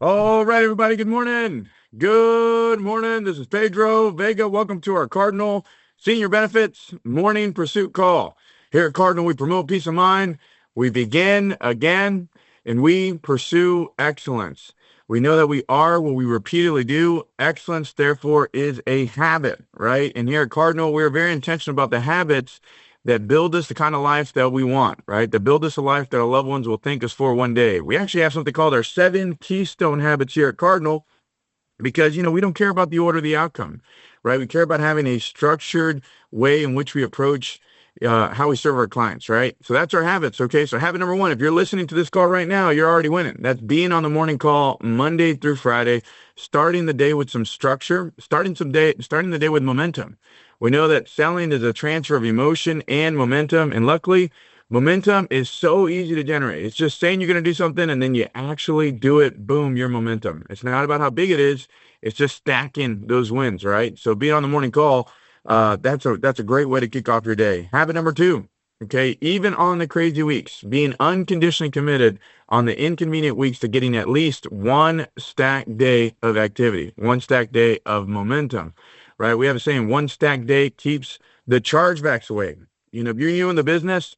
All right, everybody. Good morning. Good morning. This is Pedro Vega. Welcome to our Cardinal Senior Benefits Morning Pursuit Call. Here at Cardinal, we promote peace of mind. We begin again, and we pursue excellence. We know that we are what we repeatedly do. Excellence, therefore, is a habit, right? And here at Cardinal, we're very intentional about the habits that build us the kind of life that we want, right? That build us a life that our loved ones will thank us for one day. We actually have something called our 7 keystone habits here at Cardinal because, we don't care about the order, the outcome, right? We care about having a structured way in which we approach how we serve our clients, right? So that's our habits. Okay. So habit number one, if you're listening to this call right now, you're already winning. That's being on the morning call Monday through Friday, starting the day with some structure, starting the day with momentum. We know that selling is a transfer of emotion and momentum. And luckily, momentum is so easy to generate. It's just saying you're going to do something and then you actually do it. Boom, your momentum. It's not about how big it is. It's just stacking those wins, right? So being on the morning call, that's a great way to kick off your day. Habit number two, okay, even on the crazy weeks, being unconditionally committed on the inconvenient weeks to getting at least one stacked day of activity, one stacked day of momentum, right? We have a saying, one stacked day keeps the chargebacks away. If you're new in the business,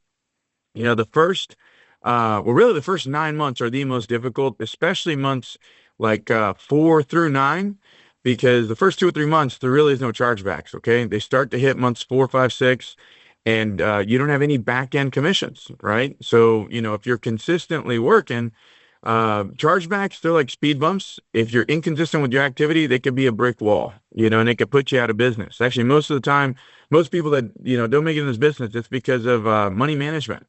the first, really the first 9 months are the most difficult, especially months like 4 through 9, because the first 2 or 3 months, there really is no chargebacks. Okay. They start to hit months 4, 5, 6, and you don't have any back end commissions, right? So, if you're consistently working, chargebacks, they're like speed bumps. If you're inconsistent with your activity, they could be a brick wall, and it could put you out of business. Actually, most of the time, most people that, don't make it in this business, it's because of money management.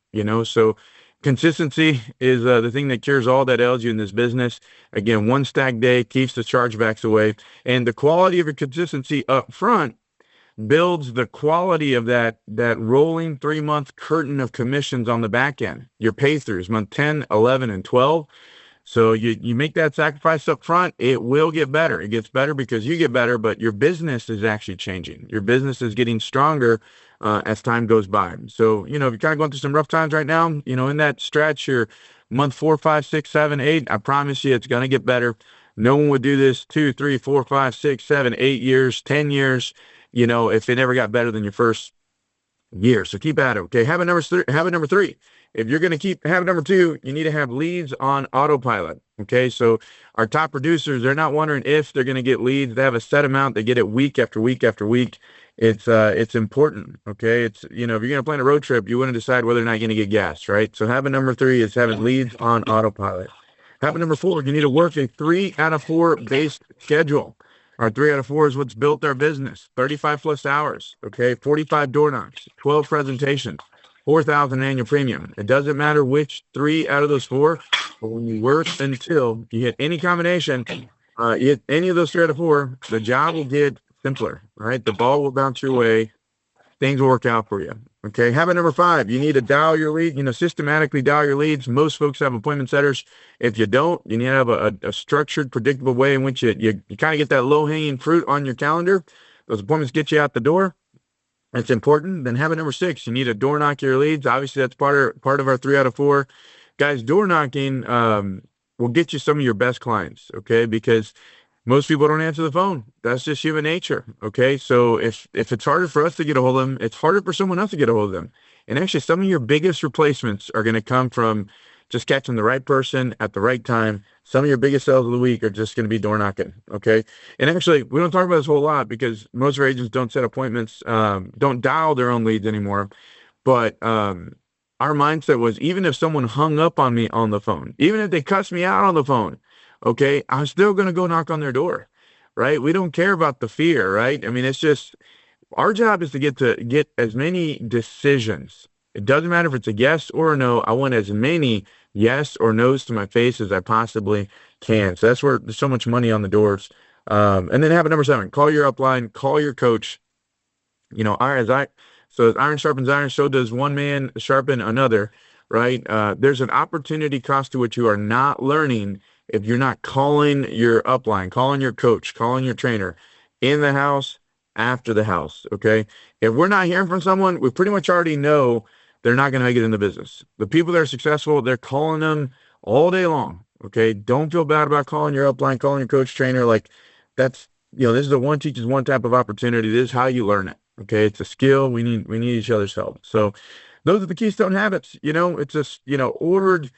So consistency is the thing that cures all that ails you in this business. Again, one stack day keeps the chargebacks away. And the quality of your consistency up front builds the quality of that rolling 3 month curtain of commissions on the back end, your pay throughs, month 10, 11, and 12. So you make that sacrifice up front, it will get better. It gets better because you get better, but your business is actually changing. Your business is getting stronger as time goes by. So, if you're kind of going through some rough times right now, in that stretch, your month 4, 5, 6, 7, 8, I promise you it's going to get better. No one would do this 2, 3, 4, 5, 6, 7, 8 years, 10 years, if it never got better than your first year. So keep at it. Okay. Habit number three. If you're going to keep habit number two, you need to have leads on autopilot. Okay. So our top producers, they're not wondering if they're going to get leads. They have a set amount. They get it week after week after week. It's important. Okay. If you're going to plan a road trip, you want to decide whether or not you're going to get gas, right? So habit number three is having leads on autopilot. Habit number four, you need to work a 3 out of 4 based schedule. Our 3 out of 4 is what's built our business. 35 plus hours. Okay. 45 door knocks, 12 presentations, 4,000 annual premium. It doesn't matter which 3 out of those 4, but when you work until you hit any combination, you hit any of those 3 out of 4, the job will get simpler, right? The ball will bounce your way. Things will work out for you. Okay. Habit number 5, you need to dial your lead, systematically dial your leads. Most folks have appointment setters. If you don't, you need to have a structured, predictable way in which you kind of get that low hanging fruit on your calendar. Those appointments get you out the door. That's important. Then habit number 6, you need to door knock your leads. Obviously, that's part of our 3 out of 4. Guys, door knocking will get you some of your best clients, okay? Because most people don't answer the phone. That's just human nature. Okay. So if it's harder for us to get a hold of them, it's harder for someone else to get a hold of them. And actually, some of your biggest replacements are going to come from just catching the right person at the right time. Some of your biggest sales of the week are just going to be door knocking. Okay. And actually, we don't talk about this a whole lot because most of our agents don't set appointments, don't dial their own leads anymore. But our mindset was, even if someone hung up on me on the phone, even if they cussed me out on the phone, okay, I'm still going to go knock on their door, right? We don't care about the fear, right? I mean, it's just our job is to get as many decisions. It doesn't matter if it's a yes or a no. I want as many yes or no's to my face as I possibly can. So that's where there's so much money on the doors. And then habit number 7, call your upline, call your coach. So as iron sharpens iron, so does one man sharpen another, right? There's an opportunity cost to what you are not learning if you're not calling your upline, calling your coach, calling your trainer in the house, after the house. Okay. If we're not hearing from someone, we pretty much already know they're not going to make it in the business. The people that are successful, they're calling them all day long. Okay. Don't feel bad about calling your upline, calling your coach trainer. Like that's, this is a one teaches one type of opportunity. This is how you learn it. Okay. It's a skill. We need each other's help. So those are the keystone habits. It's just, ordered,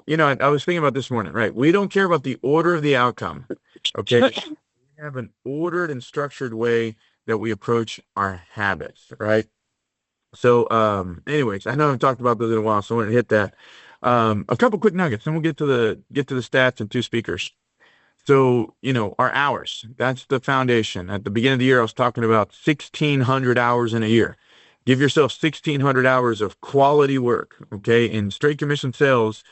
I was thinking about this morning, right? We don't care about the order of the outcome. Okay. We have an ordered and structured way that we approach our habits, right? So, anyways, I know I've talked about those in a while, so I want to hit that. A couple quick nuggets, and we'll get to the stats and two speakers. So, our hours, that's the foundation. At the beginning of the year, I was talking about 1,600 hours in a year. Give yourself 1,600 hours of quality work, okay? In straight commission sales,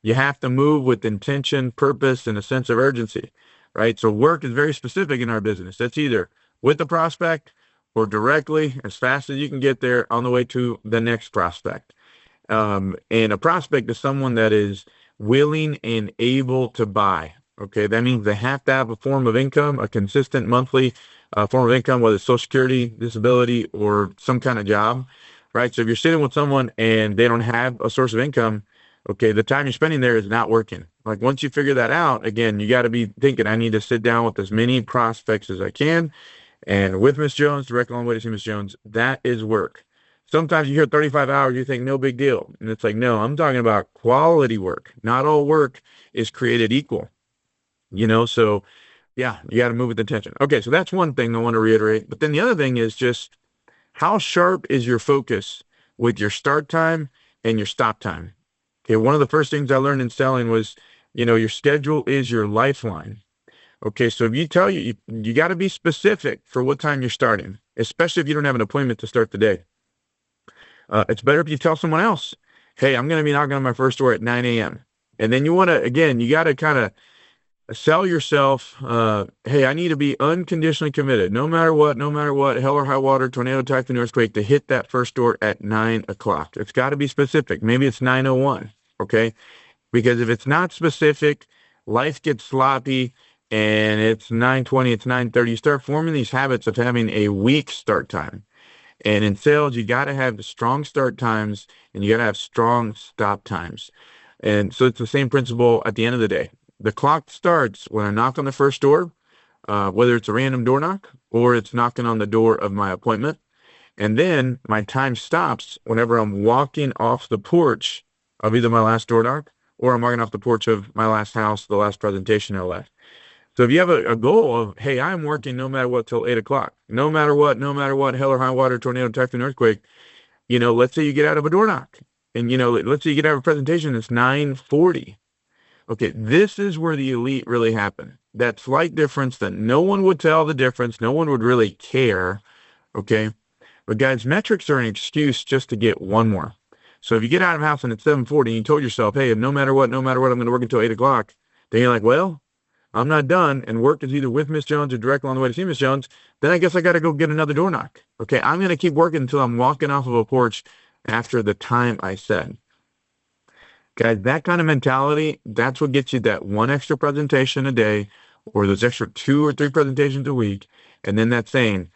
you have to move with intention, purpose, and a sense of urgency, right? So work is very specific in our business. That's either with the prospect or directly as fast as you can get there on the way to the next prospect. And a prospect is someone that is willing and able to buy. Okay, that means they have to have a form of income, a consistent monthly form of income, whether it's Social Security, disability, or some kind of job, right? So if you're sitting with someone and they don't have a source of income, okay, the time you're spending there is not working. Like once you figure that out, again, you got to be thinking, I need to sit down with as many prospects as I can. And with Miss Jones, direct on the way to see Miss Jones, that is work. Sometimes you hear 35 hours, you think no big deal. And it's like, no, I'm talking about quality work. Not all work is created equal, so yeah, you got to move with intention. Okay, so that's one thing I want to reiterate. But then the other thing is just how sharp is your focus with your start time and your stop time? Okay, one of the first things I learned in selling was, your schedule is your lifeline. Okay, so if you got to be specific for what time you're starting, especially if you don't have an appointment to start the day. It's better if you tell someone else, hey, I'm going to be knocking on my first door at 9 a.m. And then you got to kind of sell yourself, hey, I need to be unconditionally committed, no matter what, hell or high water, tornado, typhoon, earthquake, to hit that first door at 9 o'clock. It's got to be specific. Maybe it's 9:01, okay? Because if it's not specific, life gets sloppy, and it's 9:20, it's 9:30. You start forming these habits of having a weak start time. And in sales, you got to have strong start times and you got to have strong stop times. And so it's the same principle at the end of the day. The clock starts when I knock on the first door, whether it's a random door knock or it's knocking on the door of my appointment. And then my time stops whenever I'm walking off the porch of either my last door knock or I'm walking off the porch of my last house, the last presentation I left. So if you have a goal of, hey, I'm working no matter what till 8 o'clock, no matter what, hell or high water, tornado, typhoon, earthquake, let's say you get out of a door knock and, let's say you get out of a presentation, it's 9:40. Okay, this is where the elite really happen. That slight difference that no one would tell the difference, no one would really care. Okay, but guys, metrics are an excuse just to get one more. So if you get out of the house and it's 7:40 and you told yourself, hey, no matter what, I'm going to work until 8 o'clock, then you're like, well, I'm not done, and work is either with Miss Jones or directly on the way to see Miss Jones, then I guess I got to go get another door knock. Okay, I'm going to keep working until I'm walking off of a porch after the time I said. Guys, that kind of mentality, that's what gets you that one extra presentation a day or those extra 2 or 3 presentations a week. And then that saying,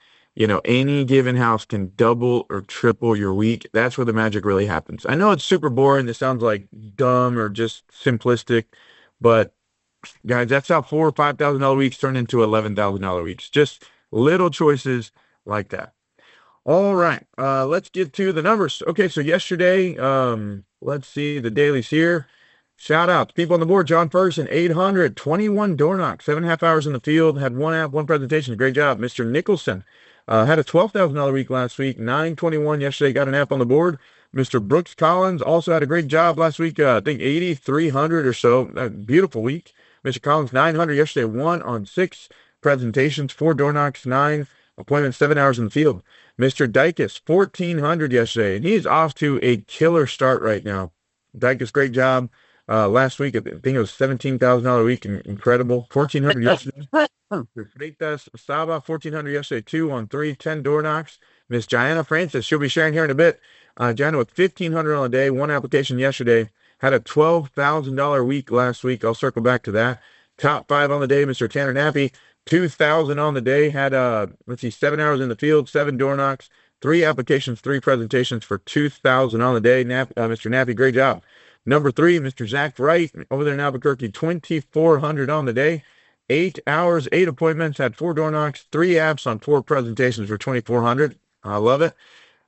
any given house can double or triple your week. That's where the magic really happens. I know it's super boring. This sounds like dumb or just simplistic, but guys, that's how $4,000 or $5,000 weeks turn into $11,000 weeks. Just little choices like that. All right, let's get to the numbers. Okay, so yesterday, let's see the dailies here. Shout out to people on the board. John Ferguson, 821 door knocks, 7.5 hours in the field, had one app, one presentation. Great job. Mr. Nicholson had a $12,000 week last week, 921 yesterday, got an app on the board. Mr. Brooks Collins also had a great job last week, I think 8,300 or so. Beautiful week. Mr. Collins, 900 yesterday, 1 on 6 presentations, 4 door knocks, 9 appointments, 7 hours in the field. Mr. Dykes, 1,400 yesterday, and he's off to a killer start right now. Dykes, great job. Last week, I think it was $17,000 a week, incredible. 1,400 yesterday. Freitas Saba, 1,400 yesterday, 2 on 3, 10 door knocks. Miss Gianna Francis, she'll be sharing here in a bit. Gianna with 1,500 on a day, 1 application yesterday. Had a $12,000 week last week. I'll circle back to that. Top 5 on the day, Mr. Tanner Nappy, 2,000 on the day. Had, 7 hours in the field, 7 door knocks, 3 applications, 3 presentations for 2,000 on the day. Mr. Nappy, great job. Number 3, Mr. Zach Wright over there in Albuquerque, 2,400 on the day. 8 hours, 8 appointments, had 4 door knocks, 3 apps on 4 presentations for 2,400. I love it.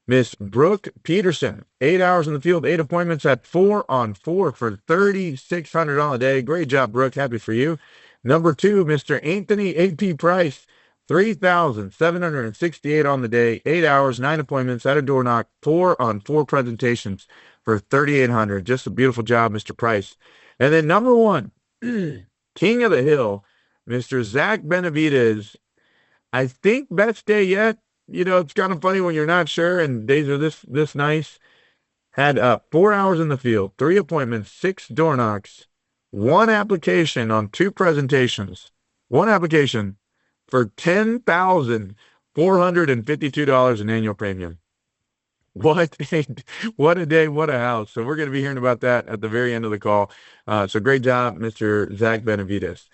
Miss Brooke Peterson, 8 hours in the field, 8 appointments, at 4 on 4 for 3,600 on a day. Great job, Brooke. Happy for you. Number 2, Mr. Anthony A.P. Price, 3,768 on the day, 8 hours, 9 appointments, at a door knock, 4 on 4 presentations for 3,800. Just a beautiful job, Mr. Price. And then number 1, King of the Hill, Mr. Zach Benavides. I think best day yet. It's kind of funny when you're not sure and days are this nice. Had 4 hours in the field, 3 appointments, 6 door knocks, 1 application on 2 presentations, 1 application for $10,452 in annual premium. What a day, what a house. So we're going to be hearing about that at the very end of the call. So great job, Mr. Zach Benavides.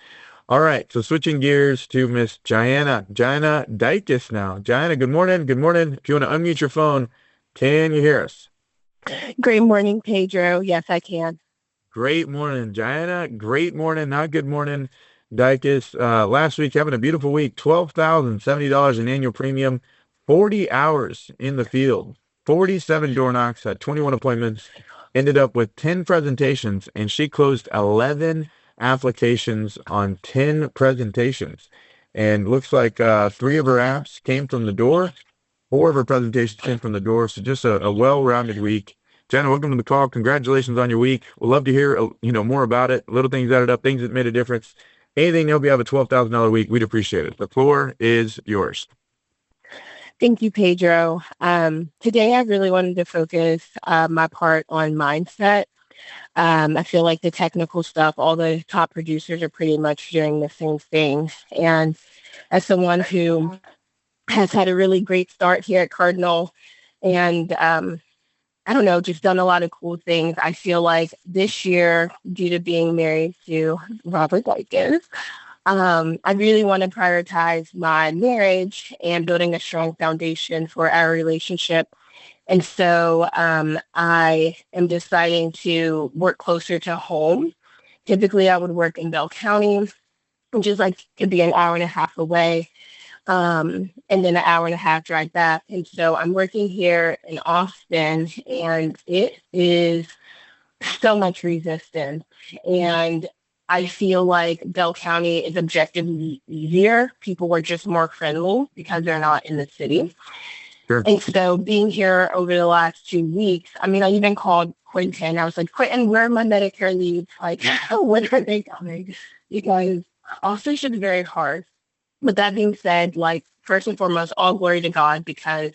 All right, so switching gears to Miss Gianna Dikis now. Gianna, good morning. Good morning. If you want to unmute your phone, can you hear us? Great morning, Pedro. Yes, I can. Great morning, Gianna. Great morning, not good morning, Dikis. Last week, having a beautiful week, $12,070 in annual premium, 40 hours in the field, 47 door knocks, had 21 appointments, ended up with 10 presentations, and she closed 11 applications on 10 presentations. And looks like 3 of her apps came from the door, 4 of her presentations came from the door. So just a well-rounded week. Jenna, welcome to the call. Congratulations on your week. We'd love to hear more about it. Little things added up, things that made a difference. Anything to help you have a $12,000 week, we'd appreciate it. The floor is yours. Thank you, Pedro. Today I really wanted to focus my part on mindset. I feel like the technical stuff, all the top producers are pretty much doing the same thing. And as someone who has had a really great start here at Cardinal and I don't know, just done a lot of cool things, I feel like this year, due to being married to Robert Dykes, I really want to prioritize my marriage and building a strong foundation for our relationship. And so I am deciding to work closer to home. Typically, I would work in Bell County, which is could be an hour and a half away, and then an hour and a half drive back. And so I'm working here in Austin, and it is so much resistance. And I feel like Bell County is objectively easier. People were just more friendly because they're not in the city. Sure. And so being here over the last 2 weeks, I even called Quentin. I was like, Quentin, where are my Medicare leaves? When are they coming? Because Austin's just very hard. But that being said, first and foremost, all glory to God, because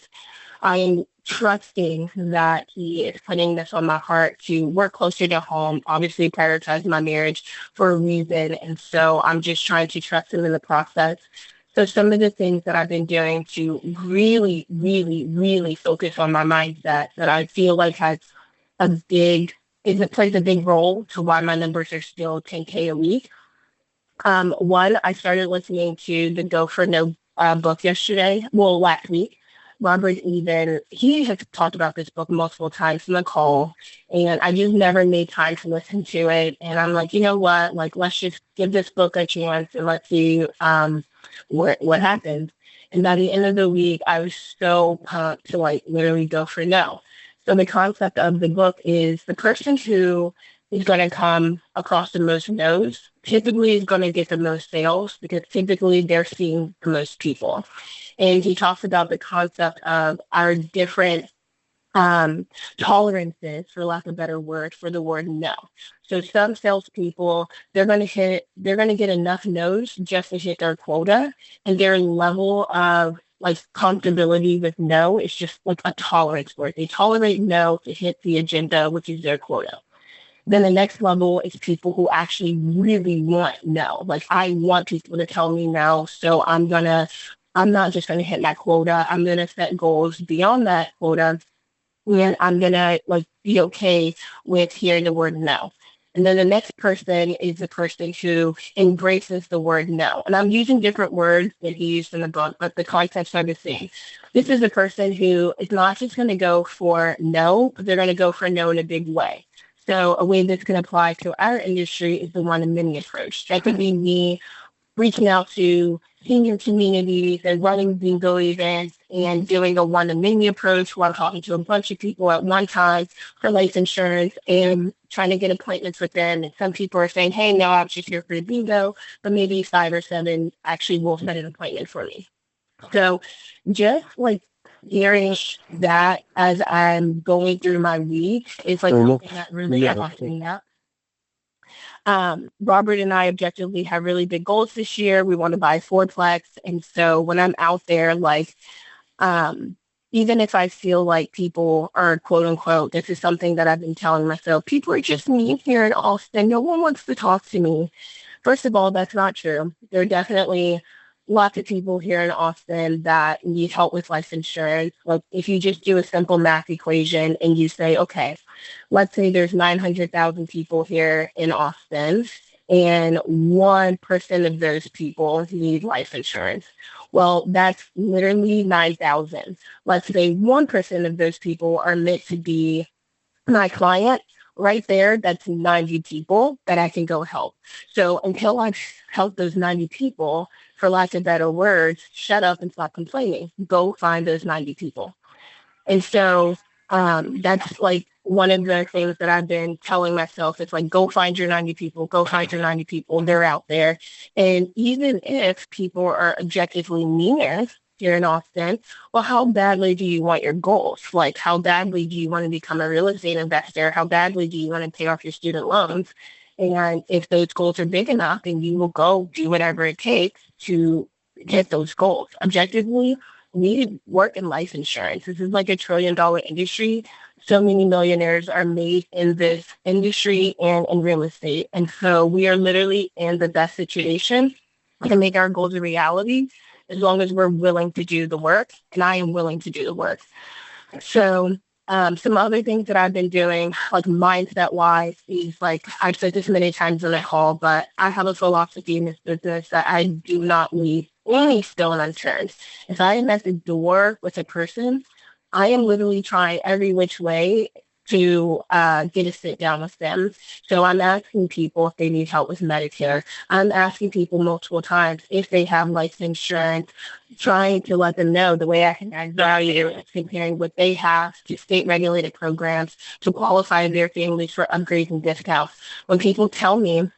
I am trusting that He is putting this on my heart to work closer to home, obviously prioritize my marriage for a reason. And so I'm just trying to trust Him in the process. So some of the things that I've been doing to really, really, really focus on my mindset that I feel like plays a big role to why my numbers are still 10K a week. One, I started listening to the Go for No book last week. Robert he has talked about this book multiple times in the call, and I just never made time to listen to it. And I'm like, you know what? Let's just give this book a chance and let's see what happens. And by the end of the week, I was so pumped to literally go for no. So the concept of the book is the person who is going to come across the most no's typically is going to get the most sales because typically they're seeing the most people. And he talks about the concept of our different tolerances, for lack of a better word, for the word no. So some salespeople, they're going to get enough no's just to hit their quota, and their level of comfortability with no is just a tolerance word. They tolerate no to hit the agenda, which is their quota. Then the next level is people who actually really want no. I want people to tell me no, so I'm not just gonna hit that quota. I'm gonna set goals beyond that quota, and I'm gonna be okay with hearing the word no. And then the next person is the person who embraces the word no. And I'm using different words than he used in the book, but the concepts are the same. This is the person who is not just going to go for no, but they're going to go for no in a big way. So a way this can apply to our industry is the one and many approach. That could be me reaching out to senior communities and running bingo events and doing a one-to-many approach while talking to a bunch of people at one time for life insurance and trying to get appointments with them. And some people are saying, hey, no, I'm just here for the bingo, but maybe 5 or 7 actually will set an appointment for me. So just like hearing that as I'm going through my week is like something that really helps me out. Robert and I objectively have really big goals this year. We want to buy fourplex. And so when I'm out there, like, um, even if I feel like people are quote unquote, this is something that I've been telling myself, people are just mean here in Austin. No one wants to talk to me. First of all, that's not true. There are definitely lots of people here in Austin that need help with life insurance. Like if you just do a simple math equation and you say, okay, let's say there's 900,000 people here in Austin and 1% of those people need life insurance. Well, that's literally 9,000. Let's say 1% of those people are meant to be my client. Right there, that's 90 people that I can go help. So until I've helped those 90 people, for lack of better words, shut up and stop complaining. Go find those 90 people. And so that's like one of the things that I've been telling myself. It's like, go find your 90 people, go find your 90 people. They're out there. And even if people are objectively meaner here in Austin, well, how badly do you want your goals? Like, how badly do you want to become a real estate investor? How badly do you want to pay off your student loans? And if those goals are big enough, then you will go do whatever it takes to hit those goals. Objectively, we work in life insurance. This is like $1 trillion industry. So many millionaires are made in this industry and in real estate. And so we are literally in the best situation to make our goals a reality as long as we're willing to do the work. And I am willing to do the work. So some other things that I've been doing, like mindset wise, is like I've said this many times on the call, but I have a philosophy in this business that I do not leave any stone unturned. If I am at the door with a person, I am literally trying every which way to get a sit down with them. So I'm asking people if they need help with Medicare. I'm asking people multiple times if they have life insurance, trying to let them know the way I can add value is comparing what they have to state regulated programs to qualify their families for upgrades and discounts. When people tell me,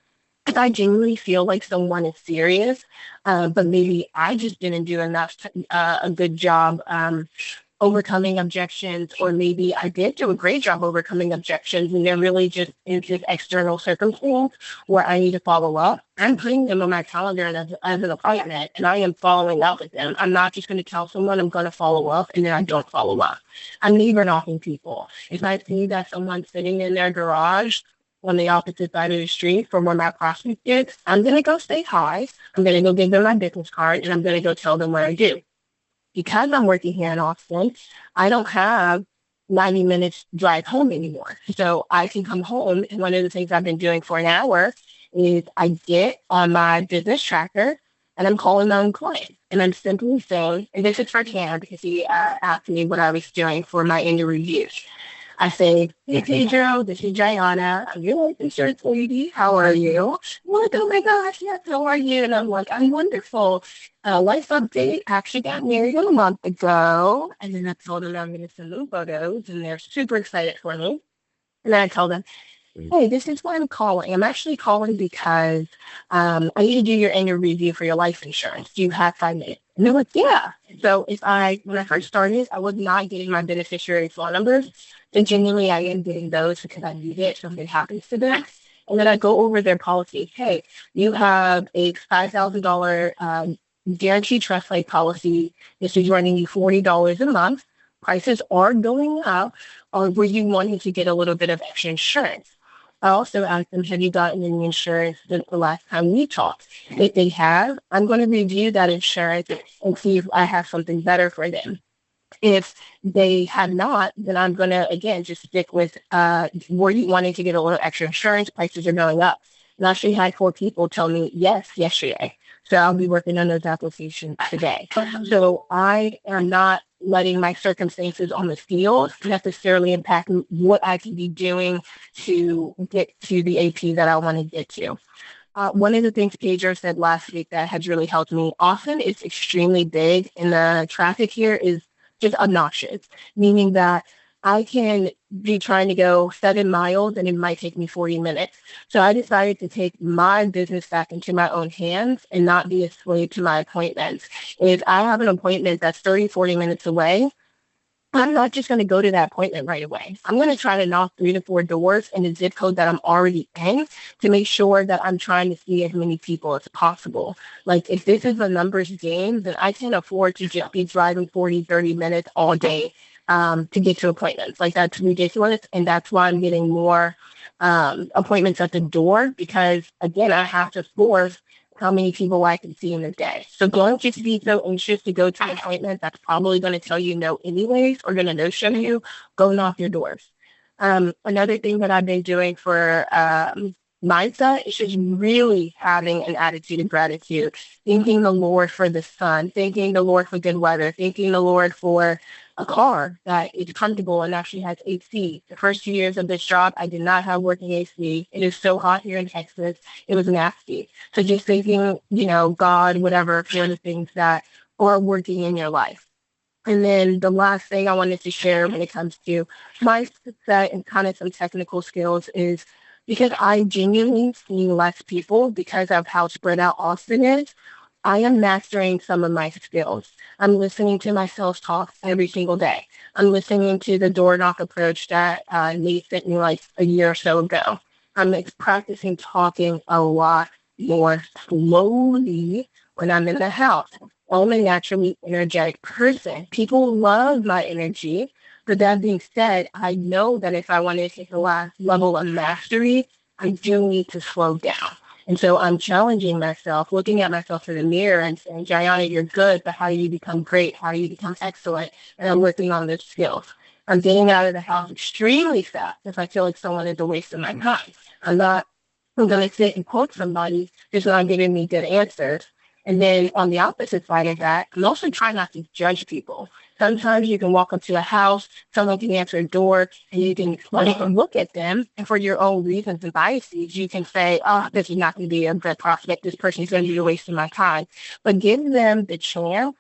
if I genuinely feel like someone is serious, but maybe I just didn't do enough, a good job overcoming objections, or maybe I did do a great job overcoming objections, and they're really just in this external circumstance where I need to follow up. I'm putting them on my calendar as an appointment, and I am following up with them. I'm not just going to tell someone I'm going to follow up, and then I don't follow up. I'm neighbor knocking people. If I see that someone's sitting in their garage on the opposite side of the street from where my prospect is, I'm going to go say hi. I'm going to go give them my business card, and I'm going to go tell them what I do. Because I'm working here in Austin, I don't have 90 minutes drive home anymore. So I can come home. And one of the things I've been doing for an hour is I get on my business tracker and I'm calling my own client. And I'm simply saying, and this is for Cam because he asked me what I was doing for my annual review. I say, hey, Pedro, this is Gianna. I'm your life insurance lady. How are you? I'm like, oh my gosh, yes, how are you? And I'm like, I'm wonderful. Life update, actually got married a month ago. And then I told them I'm going to send them photos, and they're super excited for me. And then I told them, hey, this is why I'm calling. I'm actually calling because I need to do your annual review for your life insurance. Do you have 5 minutes? And they're like, yeah. So when I first started, I was not getting my beneficiary phone numbers. And genuinely, I am getting those because I need it if something happens to them. And then I go over their policy. Hey, you have a $5,000 guaranteed trust life policy. This is running you $40 a month. Prices are going up. Or were you wanting to get a little bit of extra insurance? I also asked them, have you gotten any insurance since the last time we talked? If they have, I'm going to review that insurance and see if I have something better for them. If they have not, then I'm going to, again, just stick with, were you wanting to get a little extra insurance? Prices are going up. And I actually had 4 people tell me yes yesterday. So I'll be working on those applications today. So I am not letting my circumstances on the field necessarily impact what I can be doing to get to the AP that I want to get to. One of the things Pedro said last week that has really helped me often is extremely big, and the traffic here is just obnoxious, meaning that I can be trying to go 7 miles and it might take me 40 minutes. So I decided to take my business back into my own hands and not be a slave to my appointments. If I have an appointment that's 30, 40 minutes away, I'm not just going to go to that appointment right away. I'm going to try to knock 3 to 4 doors in the zip code that I'm already in to make sure that I'm trying to see as many people as possible. Like, if this is a numbers game, then I can't afford to just be driving 40, 30 minutes all day to get to appointments. Like, that's ridiculous. And that's why I'm getting more appointments at the door because, again, I have to force how many people I can see in a day. So don't just be so anxious to go to an appointment that's probably going to tell you no anyways or going to no show you. Go knock your doors. Another thing that I've been doing for mindset is just really having an attitude of gratitude, thanking the Lord for the sun, thanking the Lord for good weather, thanking the Lord for a car that is comfortable and actually has AC. The first 2 years of this job, I did not have working AC. It is so hot here in Texas. It was nasty. So just thanking, God, whatever, for the things that are working in your life. And then the last thing I wanted to share when it comes to mindset and kind of some technical skills is because I genuinely see less people because of how spread out Austin is. I am mastering some of my skills. I'm listening to my sales talk every single day. I'm listening to the door knock approach that Nate sent me like a year or so ago. I'm practicing talking a lot more slowly when I'm in the house. I'm a naturally energetic person. People love my energy. But that being said, I know that if I want to take the last level of mastery, I do need to slow down. And so I'm challenging myself, looking at myself in the mirror and saying, Gianna, you're good, but how do you become great? How do you become excellent? And I'm working on those skills. I'm getting out of the house extremely fast if I feel like someone is a waste of my time. I'm going to sit and quote somebody who's not giving me good answers. And then on the opposite side of that, I'm also trying not to judge people. Sometimes you can walk up to a house, someone can answer a door, and you can look at them. And for your own reasons and biases, you can say, oh, this is not going to be a good prospect. This person is going to be a waste of my time. But give them the chance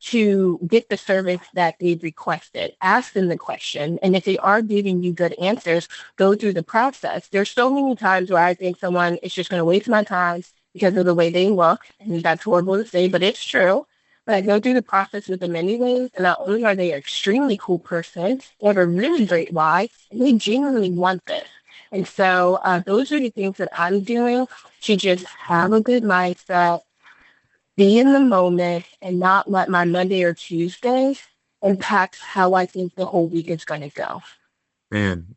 to get the service that they've requested. Ask them the question. And if they are giving you good answers, go through the process. There's so many times where I think someone is just going to waste my time because of the way they look. And that's horrible to say, but it's true. But I go through the process with them anyways. And not only are they an extremely cool person, they have a really great why, and they genuinely want this. And so those are the things that I'm doing to just have a good mindset, be in the moment, and not let my Monday or Tuesday impact how I think the whole week is going to go. Man,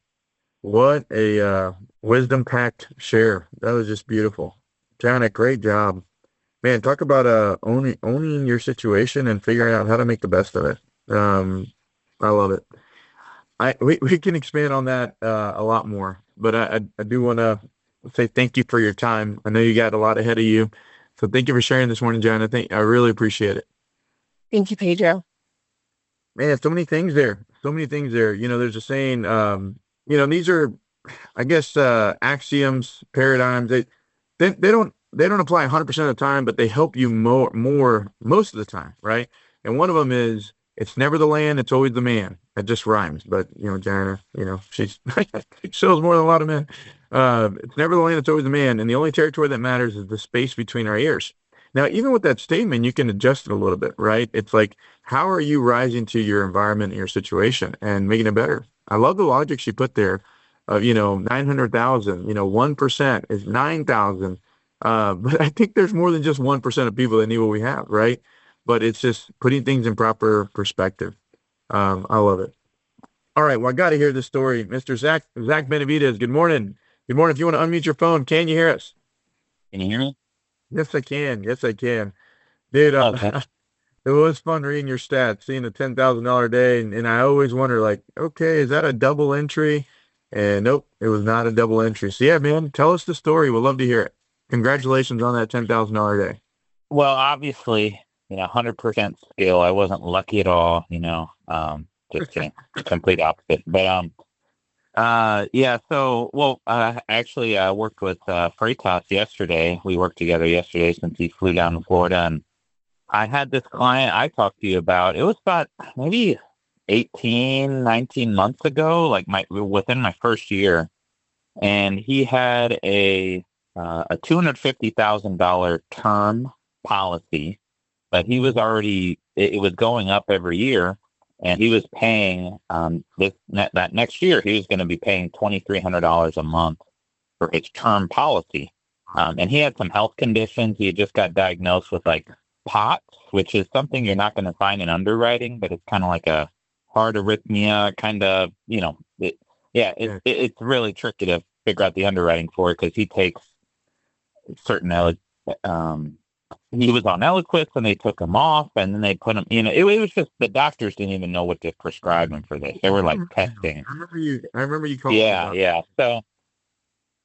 what a wisdom-packed share. That was just beautiful. Janet, great job. Man, talk about owning your situation and figuring out how to make the best of it. I love it. We can expand on that a lot more, but I do want to say thank you for your time. I know you got a lot ahead of you, so thank you for sharing this morning, John. I really appreciate it. Thank you, Pedro. Man, so many things there. So many things there. There's a saying. These are, I guess, axioms, paradigms. They don't apply 100% of the time, but they help you more most of the time, right? And one of them is it's never the land, it's always the man. That just rhymes, but Gianna, she's she sells more than a lot of men. It's never the land, it's always the man, and the only territory that matters is the space between our ears. Now, even with that statement, you can adjust it a little bit, right? It's like, how are you rising to your environment and your situation and making it better? I love the logic she put there of 900,000. 1% is 9,000. But I think there's more than just 1% of people that need what we have, right? But it's just putting things in proper perspective. I love it. All right, well, I got to hear this story. Mr. Zach Benavidez, good morning. Good morning. If you want to unmute your phone, can you hear us? Can you hear me? Yes, I can. Yes, I can. Dude, Okay. it was fun reading your stats, seeing a $10,000 day. And I always wonder, like, okay, is that a double entry? And nope, it was not a double entry. So, yeah, man, tell us the story. We'd love to hear it. Congratulations on that $10,000 day. Well, obviously, 100% skill. I wasn't lucky at all, just kidding. Complete opposite. But yeah, so well, actually I worked with Freitas yesterday. We worked together yesterday since he flew down to Florida, and I had this client I talked to you about. It was about maybe 18, 19 months ago, like within my first year, and he had a $250,000 term policy, but he was already it was going up every year, and he was paying that next year he was going to be paying $2,300 a month for his term policy, and he had some health conditions. He had just got diagnosed with like POTS, which is something you're not going to find in underwriting, but it's kind of like a heart arrhythmia, kind of, it's really tricky to figure out the underwriting for it because he takes certain um, he was on Eliquis and they took him off and then they put him, it was just the doctors didn't even know what to prescribe him for this. They were like testing. I remember you calling me about Yeah. So,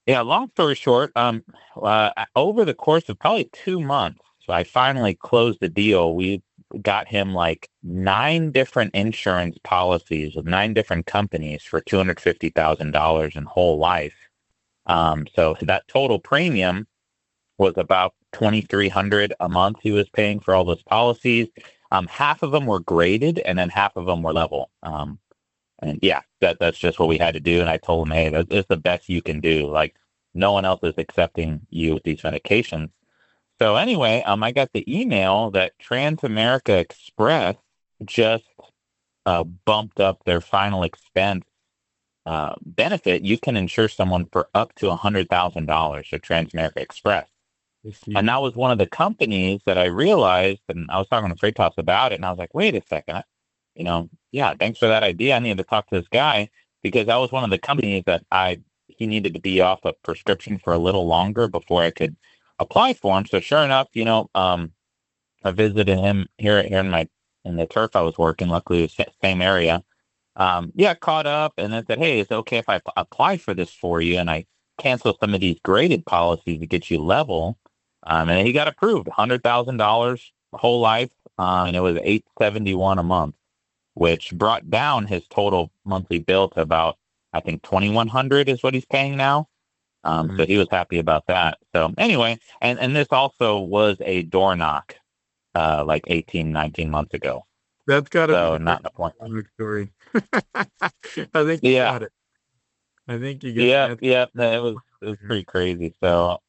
yeah, long story short, over the course of probably 2 months, so I finally closed the deal. We got him like 9 different insurance policies with 9 different companies for $250,000 in whole life. So that total premium was about $2,300 a month he was paying for all those policies. Half of them were graded and then half of them were level. And yeah, that's just what we had to do. And I told him, hey, that's the best you can do. Like, no one else is accepting you with these medications. So anyway, I got the email that Transamerica Express just bumped up their final expense benefit. You can insure someone for up to $100,000 for Transamerica Express. And that was one of the companies that I realized, and I was talking to Freitas about it, and I was like, wait a second, yeah, thanks for that idea. I needed to talk to this guy because that was one of the companies that he needed to be off a prescription for a little longer before I could apply for him. So sure enough, I visited him here in the turf I was working. Luckily, it was the same area. Caught up and then said, hey, is it okay if I apply for this for you? And I cancel some of these graded policies to get you level. And he got approved, $100,000 whole life, and it was $871 a month, which brought down his total monthly bill to about, I think, $2,100 is what he's paying now. So he was happy about that. So anyway, and this also was a door knock, like 18, 19 months ago. That's got to so be not an appointment story. I think you got it. I think you got it. Yeah, it was pretty crazy. So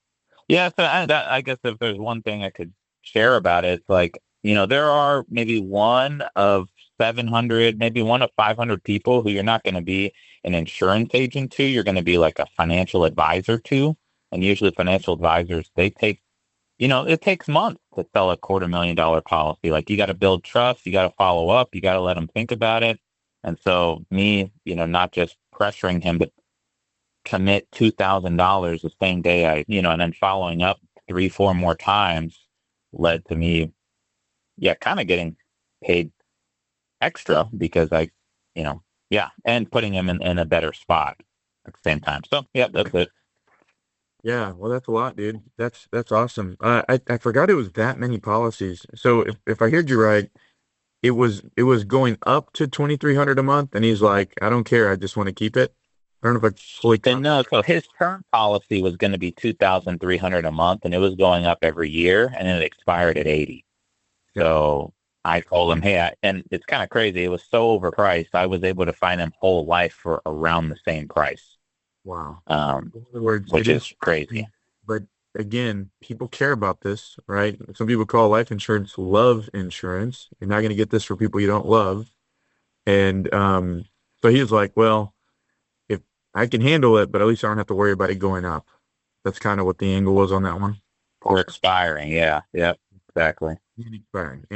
yeah, so I guess if there's one thing I could share about it, it's like, there are maybe one of 700, maybe one of 500 people who you're not going to be an insurance agent to. You're going to be like a financial advisor to. And usually financial advisors, they take, it takes months to sell a $250,000 policy. Like, you got to build trust, you got to follow up, you got to let them think about it. And so me, not just pressuring him, but commit $2,000 the same day and then following up 3-4 more times led to me, kind of getting paid extra because and putting him in a better spot at the same time. So yeah, that's it. Yeah, well, that's a lot, dude. That's awesome. I forgot it was that many policies. So if I heard you right, it was going up to 2,300 a month, and he's like, I don't care, I just want to keep it. I don't know if I fully. No, so his term policy was going to be $2,300 a month, and it was going up every year, and it expired at 80. So I told him, hey, and it's kind of crazy. It was so overpriced. I was able to find him whole life for around the same price. Wow. In other words, which is crazy. But again, people care about this, right? Some people call life insurance love insurance. You're not going to get this for people you don't love. And so he was like, well, if I can handle it, but at least I don't have to worry about it going up. That's kind of what the angle was on that one. Or expiring. Yeah. Yep. Exactly. And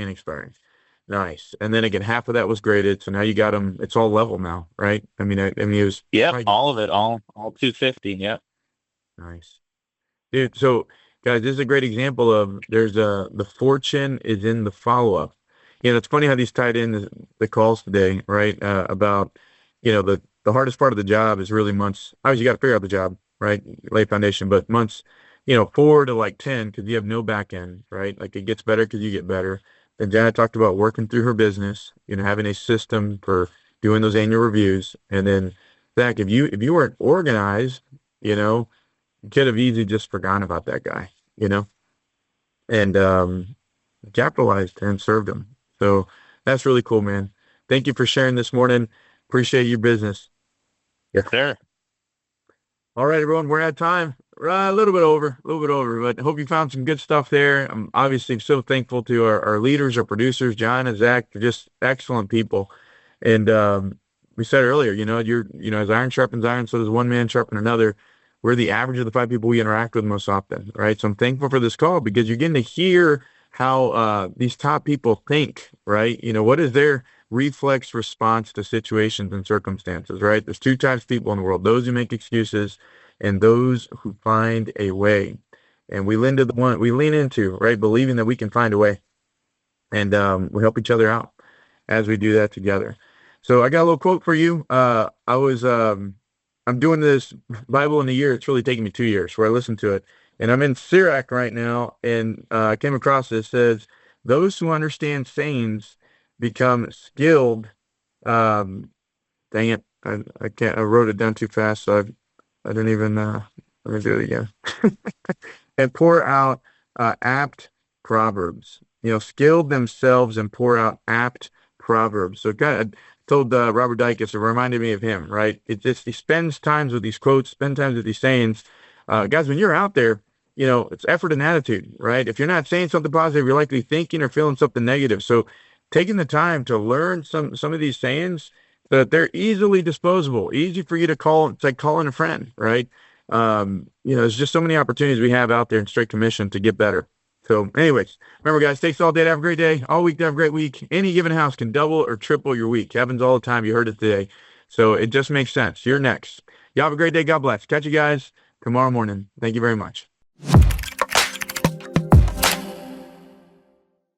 expiring. Nice. And then again, half of that was graded. So now you got them. It's all level now, right? I mean, it was. Yep. All of it. All 250. Yep. Nice. Dude, so guys, this is a great example of the fortune is in the follow-up. It's funny how these tied in the calls today, right? About, the hardest part of the job is really months. Obviously, you got to figure out the job, right? Lay foundation, but months, 4 to like 10, because you have no back end, right? Like, it gets better because you get better. And Gianna talked about working through her business, having a system for doing those annual reviews. And then Zach, if you weren't organized, you could have easily just forgotten about that guy, and capitalized and served him. So that's really cool, man. Thank you for sharing this morning. Appreciate your business. Yes, sir. All right, everyone, we're at time. A little bit over, but hope you found some good stuff there. I'm obviously so thankful to our leaders, our producers, John and Zach. They're just excellent people. And we said earlier, as iron sharpens iron, so does one man sharpen another. We're the average of the 5 people we interact with most often, right? So I'm thankful for this call because you're getting to hear how these top people think, right? What is their reflex response to situations and circumstances, right? There's two types of people in the world, those who make excuses and those who find a way. And we lean into, right, believing that we can find a way. And we help each other out as we do that together. So I got a little quote for you. I'm doing this Bible in a year. It's really taken me 2 years where I listened to it. And I'm in Sirach right now, and I came across this. It says, those who understand sayings become skilled. Um, Dang it. I can't, I wrote it down too fast, so I didn't even, let me do it again. And pour out apt proverbs. Skilled themselves and pour out apt proverbs. So God, I told Robert Dykes, it reminded me of him, right? It just, he spends times with these quotes, spend times with these sayings. Guys, when you're out there, it's effort and attitude, right? If you're not saying something positive, you're likely thinking or feeling something negative. So taking the time to learn some of these sayings so that they're easily disposable, easy for you to call. It's like calling a friend, right? There's just so many opportunities we have out there in straight commission to get better. So anyways, remember guys, stay all day to have a great day, all week to have a great week. Any given house can double or triple your week. Happens all the time. You heard it today. So it just makes sense. You're next. Y'all have a great day. God bless. Catch you guys tomorrow morning. Thank you very much.